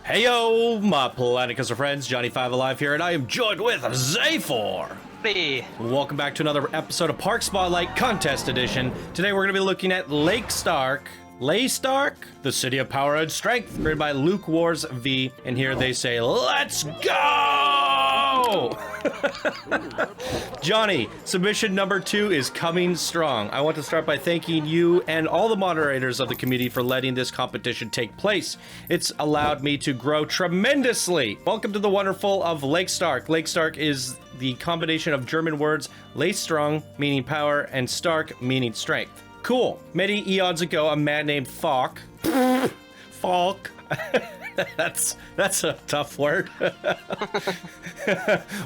Heyo, my Planet friends, Johnny5 Alive here, and I am joined with Zay4. Hey. Welcome back to another episode of Park Spotlight Contest Edition. Today we're going to be looking at Leistarke, the City of Power and Strength, created by LukeWarzV, and here they say, let's go! Johnny, submission number 2 is coming strong. I want to start by thanking you and all the moderators of the community for letting this competition take place. It's allowed me to grow tremendously. Welcome to the wonderful of Leistarke. Leistarke is the combination of German words Leistung, meaning power, and Stark, meaning strength. Cool. Many eons ago, a man named Falk that's a tough word.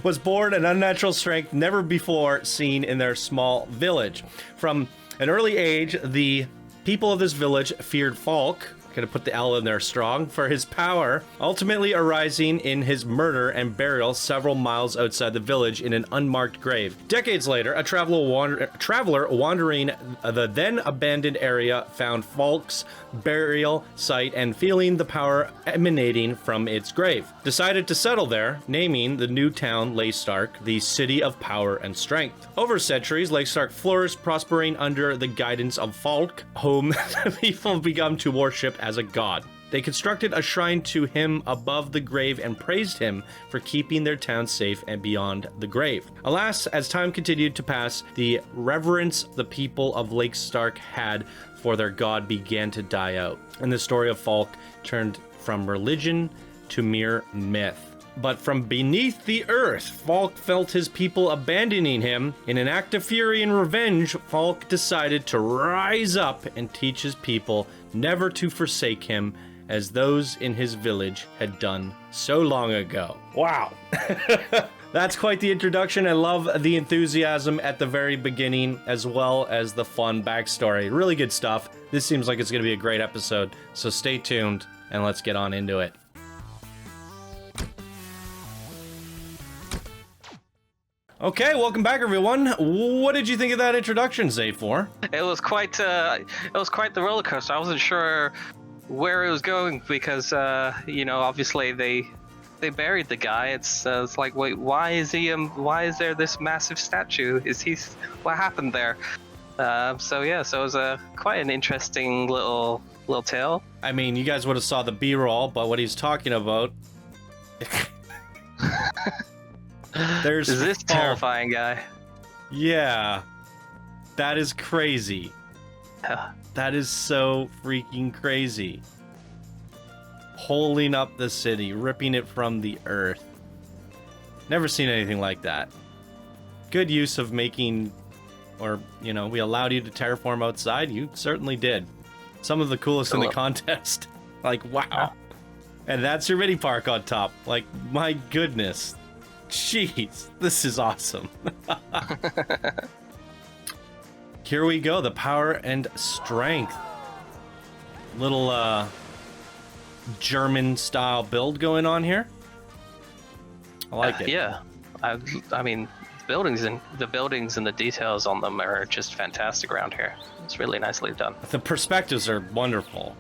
Was born an unnatural strength never before seen in their small village. From an early age, the people of this village feared Falk. Gonna put the L in there strong, for his power, ultimately arising in his murder and burial several miles outside the village in an unmarked grave. Decades later, a traveler wandering the then abandoned area found Falk's burial site and feeling the power emanating from its grave. Decided to settle there, naming the new town Leistarke, the City of Power and Strength. Over centuries, Leistarke flourished, prospering under the guidance of Falk, whom the people began to worship as a god. They constructed a shrine to him above the grave and praised him for keeping their town safe and beyond the grave. Alas, as time continued to pass, the reverence the people of Leistarke had for their god began to die out, and the story of Falk turned from religion to mere myth. But from beneath the earth, Falk felt his people abandoning him. In an act of fury and revenge, Falk decided to rise up and teach his people never to forsake him, as those in his village had done so long ago. Wow. That's quite the introduction. I love the enthusiasm at the very beginning, as well as the fun backstory. Really good stuff. This seems like it's going to be a great episode, so stay tuned and let's get on into it. Okay, welcome back, everyone. What did you think of that introduction, Zay4? It was quite the roller coaster. I wasn't sure where it was going because obviously they buried the guy. It's like, wait, why is there this massive statue? What happened there? So it was quite an interesting little tale. I mean, you guys would have saw the B-roll, but what he's talking about. There's this terrifying guy. Yeah, that is crazy. That is so freaking crazy. Holding up the city, ripping it from the earth. Never seen anything like that. Good use of making, we allowed you to terraform outside. You certainly did. Some of the coolest in the contest. Like, wow. And that's your mini park on top. Like, my goodness. Jeez, this is awesome. Here we go, the power and strength. Little German style build going on here. I like it. Yeah, I mean, the buildings and the details on them are just fantastic around here. It's really nicely done. The perspectives are wonderful.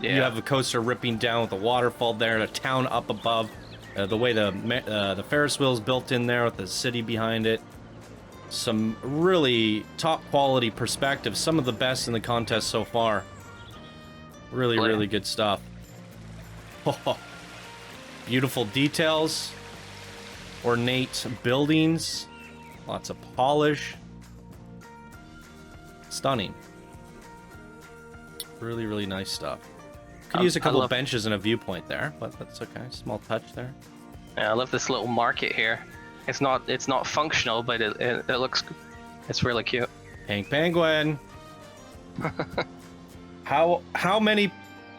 Yeah. You have a coaster ripping down with a waterfall there and a town up above. The way the Ferris wheel's built in there with the city behind it. Some really top quality perspectives. Some of the best in the contest so far. Really good stuff. Oh, beautiful details. Ornate buildings. Lots of polish. Stunning. Really nice stuff. Could use a couple of benches and a viewpoint there, but that's okay. Small touch there. Yeah, I love this little market here. It's not functional, but it looks, it's really cute. Pink penguin. How many?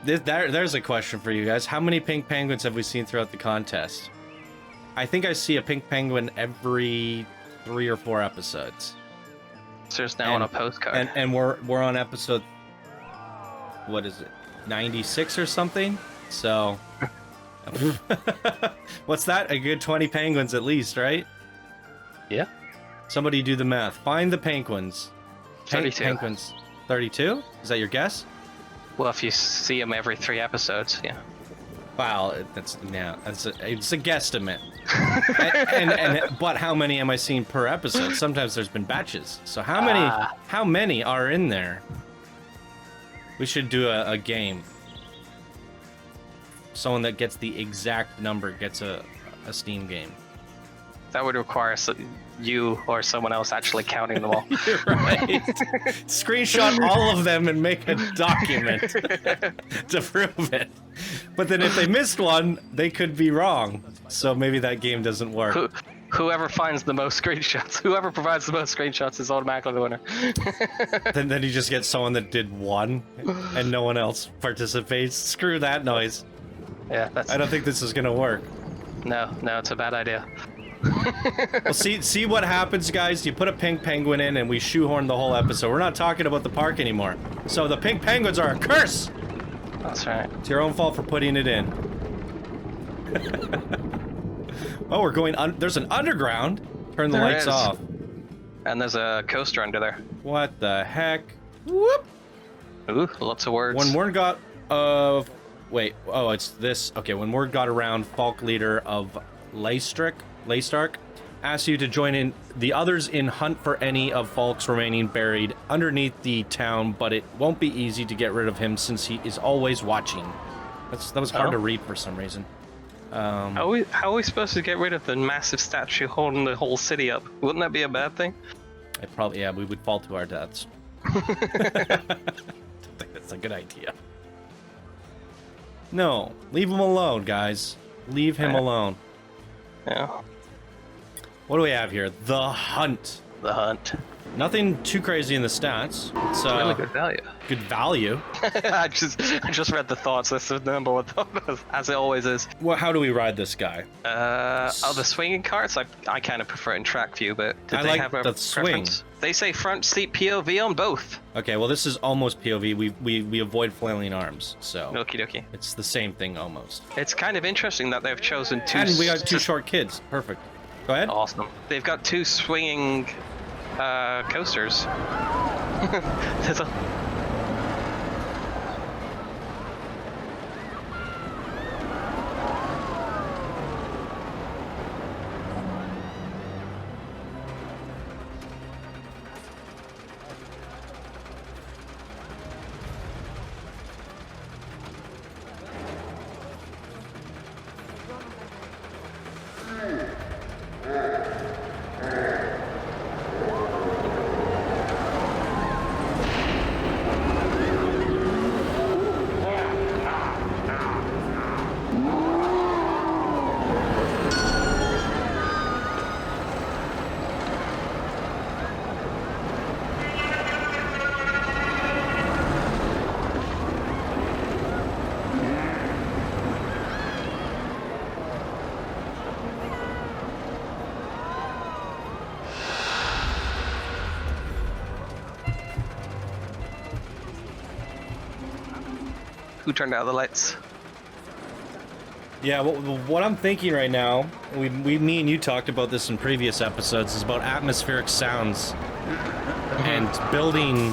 There's a question for you guys. How many pink penguins have we seen throughout the contest? I think I see a pink penguin every 3 or 4 episodes. So there's now on a postcard. And we're on episode. What is it? 96 or something, so what's that? A good 20 penguins at least, right? Yeah. Somebody do the math. Find the penguins. 32. Penguins. 32? Is that your guess? Well, if you see them every 3 episodes, yeah. Wow, it's a guesstimate. But how many am I seeing per episode? Sometimes there's been batches. So how many are in there? We should do a game. Someone that gets the exact number gets a Steam game. That would require you or someone else actually counting them all. You're right. Screenshot all of them and make a document to prove it. But then if they missed one, they could be wrong. So maybe that game doesn't work. Whoever finds the most screenshots, whoever provides the most screenshots is automatically the winner. then you just get someone that did one and no one else participates. Screw that noise. Yeah, I don't think this is gonna work. No, it's a bad idea. Well, see what happens, guys. You put a pink penguin in, and we shoehorn the whole episode. We're not talking about the park anymore. So the pink penguins are a curse. That's right. It's your own fault for putting it in. Oh, we're going. There's an underground. Turn the lights off. And there's a coaster under there. What the heck? Whoop. Ooh, lots of words. When word got wait. Oh, it's this. Okay. When word got around, Falk leader of Leistarke asks you to join in the others in hunt for any of Falk's remaining buried underneath the town, but it won't be easy to get rid of him since he is always watching. That was hard to read for some reason. How are we supposed to get rid of the massive statue holding the whole city up? Wouldn't that be a bad thing? We would fall to our deaths. I don't think that's a good idea. No, leave him alone, guys. Leave him alone. Yeah. What do we have here? The Hunt. The Hunt. Nothing too crazy in the stats. It's really good value. Good value. I just read the thoughts. That's the number one thought, as it always is. Well, how do we ride this guy? The swinging carts, I kind of prefer in track view, but did they have a the swing. preference? They say front seat POV on both. Okay, well this is almost POV. We avoid flailing arms, so Okie dokie. it's the same thing almost. It's kind of interesting that they've chosen two. And we got two short kids. Perfect. Go ahead. Awesome. They've got two swinging coasters. There's a... Who turned out the lights? Yeah, what I'm thinking right now, me and you talked about this in previous episodes, is about atmospheric sounds and building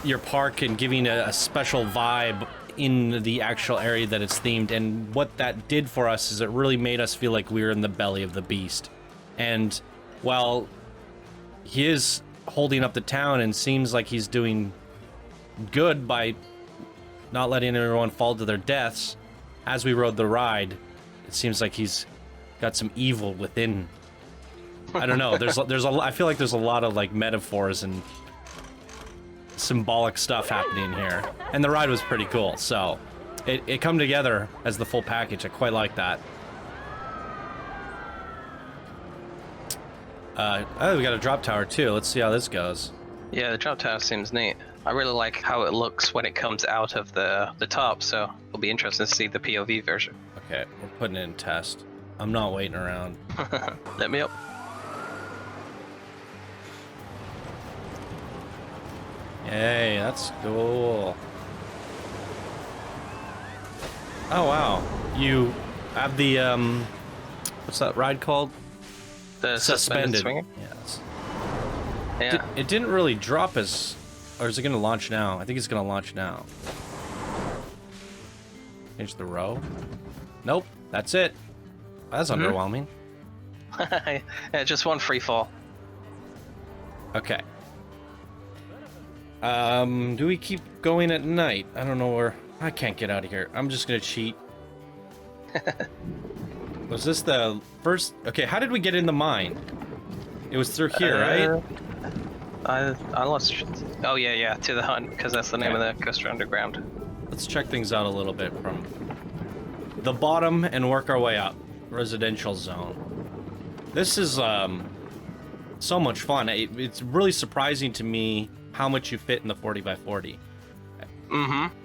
your park and giving a special vibe in the actual area that it's themed. And what that did for us is it really made us feel like we were in the belly of the beast. And while he is holding up the town and seems like he's doing good by not letting everyone fall to their deaths, as we rode the ride, it seems like he's got some evil within. I don't know. I feel like there's a lot of like metaphors and symbolic stuff happening here, and the ride was pretty cool. So it come together as the full package. I quite like that. Oh, we got a drop tower too. Let's see how this goes. Yeah, the drop tower seems neat. I really like how it looks when it comes out of the top, so it'll be interesting to see the POV version. Okay, we're putting it in test. I'm not waiting around. Let me up. Yay, that's cool. Oh wow, you have the what's that ride called? The suspended swinger? Yes. Yeah. It didn't really drop as, or is it going to launch now? I think it's going to launch now. Change the row. Nope, that's it. That's underwhelming. Yeah, just one free fall. Okay. Do we keep going at night? I don't know where... I can't get out of here. I'm just gonna cheat. Was this the first... Okay, how did we get in the mine? It was through here, right? I lost... Oh, yeah, to the hunt, because that's the name of the coaster underground. Let's check things out a little bit from the bottom and work our way up. Residential zone. This is, so much fun. It's really surprising to me how much you fit in the 40x40.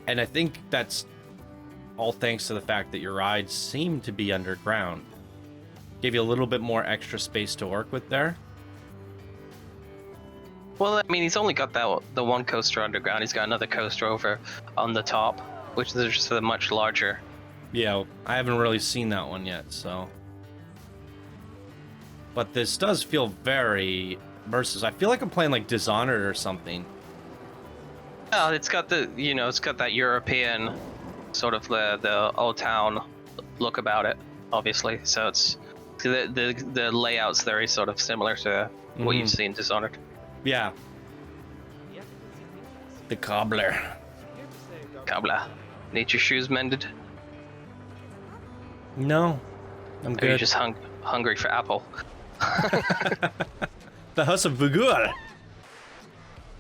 And I think that's all thanks to the fact that your rides seem to be underground. Gave you a little bit more extra space to work with there. Well, I mean, he's only got the one coaster underground. He's got another coaster over on the top, which is just much larger. Yeah, I haven't really seen that one yet, so... But this does feel very immersive. I feel like I'm playing like Dishonored or something. Oh, it's got it's got that European sort of the old town look about it, obviously. So it's the layout's very sort of similar to what you've seen in Dishonored. Yeah. The cobbler. Cobbler. Need your shoes mended? No, I'm good. Or are you just hungry for apple? The House of Vugur.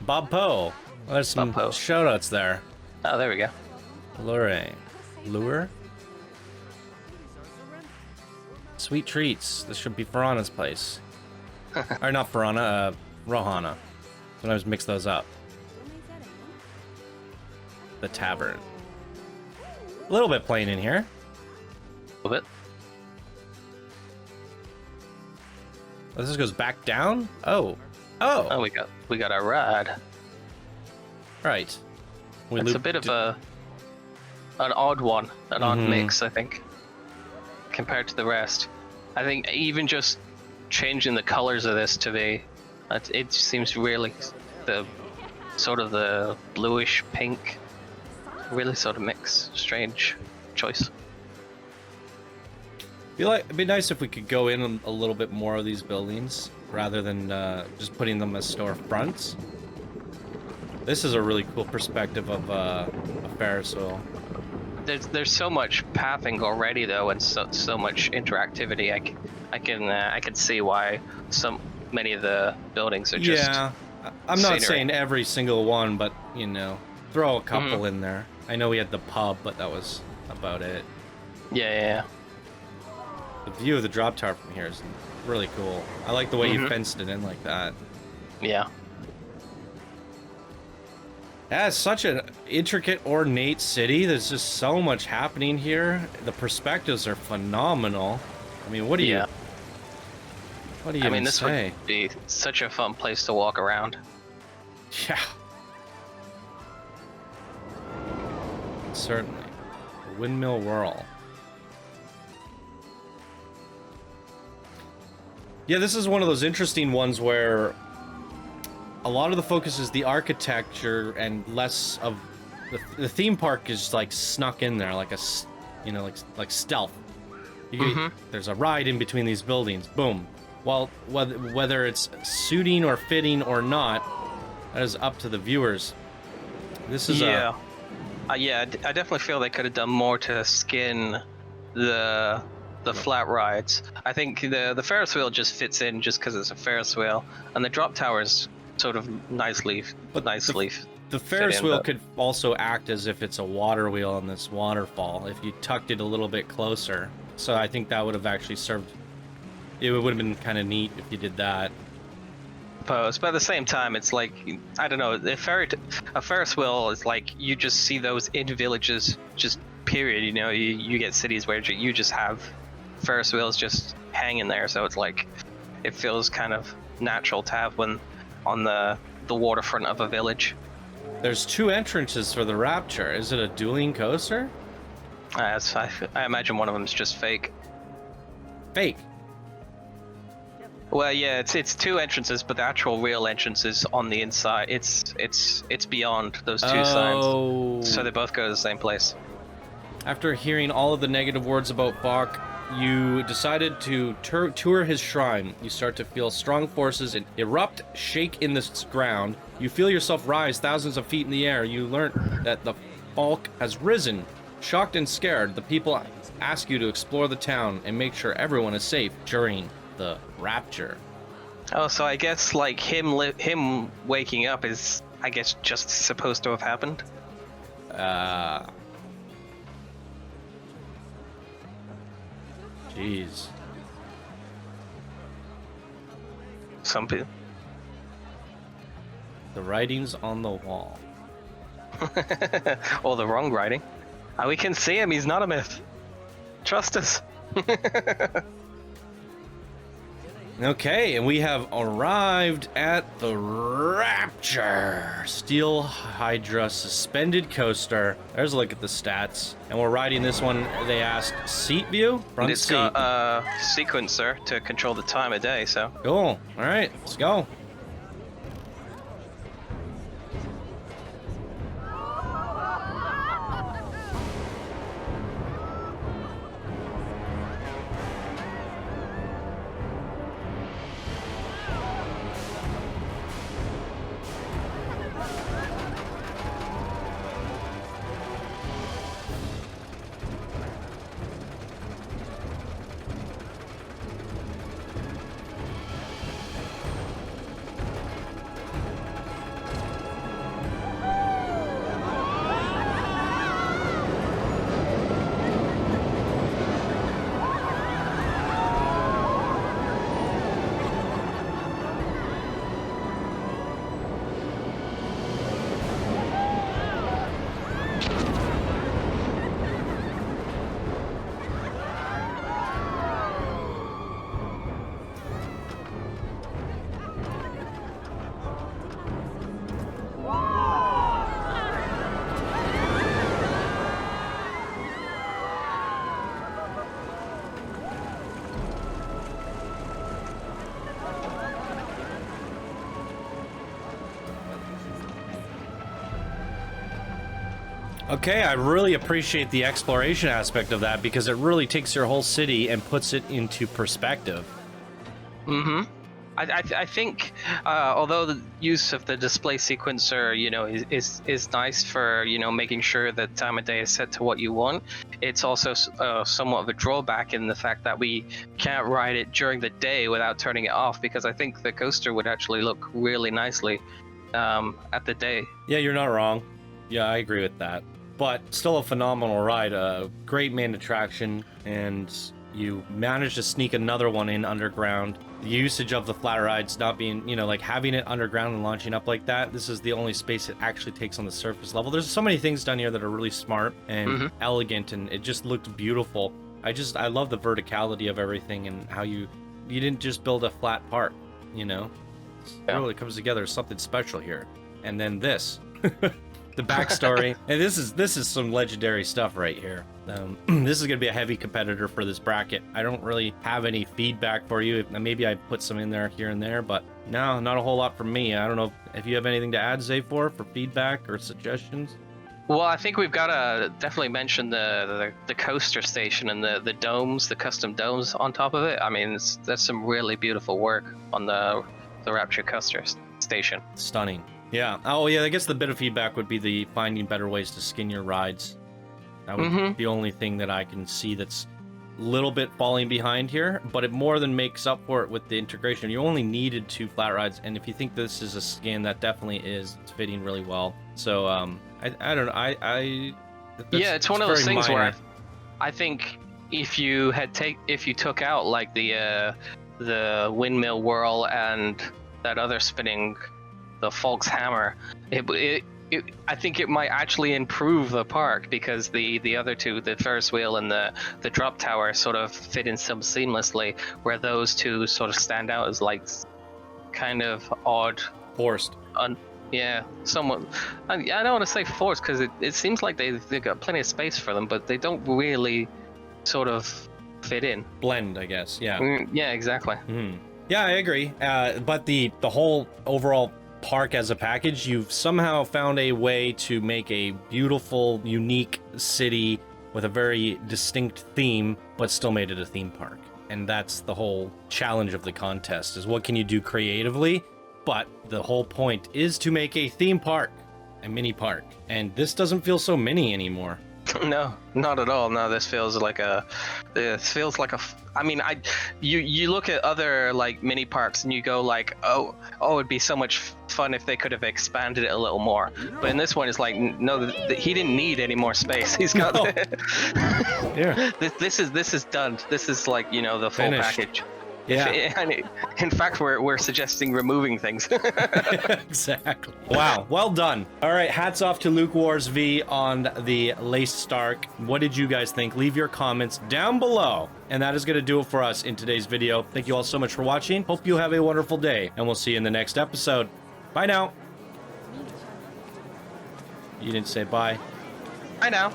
Bob Poe. Oh, there's some shoutouts there. Oh, there we go. Lure? Sweet treats. This should be Farana's place. Or not Farana, Rohana. Sometimes mix those up. The tavern. A little bit plain in here. A little bit. Oh, this goes back down? Oh, we got a ride. Right. It's a bit of an odd one, an odd mix, I think, compared to the rest. I think even just changing the colors of this to be, it seems really the sort of the bluish pink, really sort of mix. Strange choice. It'd be nice if we could go in a little bit more of these buildings rather than just putting them as storefronts. This is a really cool perspective of a Ferris wheel. There's so much pathing already though, and so much interactivity. I can see why so many of the buildings are just. Yeah, I'm not saying every single one, but throw a couple in there. I know we had the pub, but that was about it. Yeah. The view of the drop tower from here is really cool. I like the way you fenced it in like that. Yeah. Yeah, it's such an intricate, ornate city. There's just so much happening here. The perspectives are phenomenal. I mean, what do you this say? Would be such a fun place to walk around. Yeah. Certainly. Windmill Whirl. Yeah, this is one of those interesting ones where a lot of the focus is the architecture and less of the theme park is like snuck in there like like stealth. There's a ride in between these buildings. Boom. Well, whether it's suiting or fitting or not, that is up to the viewers. This is I definitely feel they could have done more to skin the flat rides. I think the Ferris wheel just fits in just because it's a Ferris wheel, and the drop towers sort of nicely. The Ferris wheel could also act as if it's a water wheel on this waterfall if you tucked it a little bit closer. So I think that would have actually served. It would have been kind of neat if you did that. But at the same time, it's like, I don't know, a Ferris wheel is like you just see those in villages, just period. You get cities where you just have Ferris wheels just hanging there, so it's like it feels kind of natural to have one on the waterfront of a village. There's 2 entrances for the Rapture. Is it a dueling coaster? I imagine one of them is just fake. Fake? Well, yeah, it's 2 entrances, but the actual real entrance is on the inside. It's beyond those 2 signs, so they both go to the same place. After hearing all of the negative words about Falk, you decided to tour his shrine. You start to feel strong forces erupt, shake in this ground. You feel yourself rise thousands of feet in the air. You learn that the Falk has risen. Shocked and scared, the people ask you to explore the town and make sure everyone is safe during the Rapture. Oh, so I guess like him waking up is, I guess, just supposed to have happened. Jeez. Some people. The writing's on the wall. Or the wrong writing. We can see him. He's not a myth. Trust us. Okay, and we have arrived at the Rapture. Steel Hydra suspended coaster. There's a look at the stats. And we're riding this one, they asked, seat view? Front It's seat. got a sequencer to control the time of day, so. Cool. All right, let's go. Okay, I really appreciate the exploration aspect of that because it really takes your whole city and puts it into perspective. Mm-hmm. I think, although the use of the display sequencer, you know, is nice for, you know, making sure that time of day is set to what you want, it's also somewhat of a drawback in the fact that we can't ride it during the day without turning it off, because I think the coaster would actually look really nicely at the day. Yeah, you're not wrong. Yeah, I agree with that. But still a phenomenal ride, a great main attraction, and you managed to sneak another one in underground. The usage of the flat rides not being, you know, like having it underground and launching up like that, this is the only space it actually takes on the surface level. There's so many things down here that are really smart and elegant, and it just looked beautiful. I love the verticality of everything and how you didn't just build a flat part, you know? It really comes together as something special here. And then this. The backstory, and this is some legendary stuff right here. This is gonna be a heavy competitor for this bracket. I don't really have any feedback for you. Maybe I put some in there here and there, but no, not a whole lot from me. I don't know if you have anything to add, Zay, for feedback or suggestions. Well, I think we've got to definitely mention the coaster station and the domes, the custom domes on top of it. I mean, there's some really beautiful work on the Rapture coaster station. Stunning. Yeah. Oh, yeah. I guess the bit of feedback would be the finding better ways to skin your rides. That would be the only thing that I can see that's a little bit falling behind here, but it more than makes up for it with the integration. You only needed 2 flat rides, and if you think this is a skin, that definitely is. It's fitting really well. So, I don't know. Yeah, it's one of those things where I think if you took out like the windmill whirl and that other spinning, the Falk's hammer, I think it might actually improve the park, because the other two, the Ferris wheel and the drop tower, sort of fit in some seamlessly, where those two sort of stand out as like kind of odd, forced. Yeah, somewhat. I don't want to say forced, because it seems like they've got plenty of space for them, but they don't really sort of fit in. Blend, I guess. Yeah. Yeah, exactly. Yeah, I agree. But the whole overall park as a package, you've somehow found a way to make a beautiful, unique city with a very distinct theme, but still made it a theme park. And that's the whole challenge of the contest, is what can you do creatively? But the whole point is to make a theme park, a mini park. And this doesn't feel so mini anymore. No, not at all. No, this feels like I mean, you look at other like mini parks and you go like, oh, it'd be so much fun if they could have expanded it a little more. But in this one, it's like, no, he didn't need any more space. He's got Yeah. This is done. This is like, you know, the full Finished. package. Yeah. In fact, we're suggesting removing things. Exactly. Wow, well done. All right, hats off to LukeWarzV on the Leistarke. What did you guys think? Leave your comments down below. And that is going to do it for us in today's video. Thank you all so much for watching. Hope you have a wonderful day, and we'll see you in the next episode. Bye now. You didn't say bye. Bye now.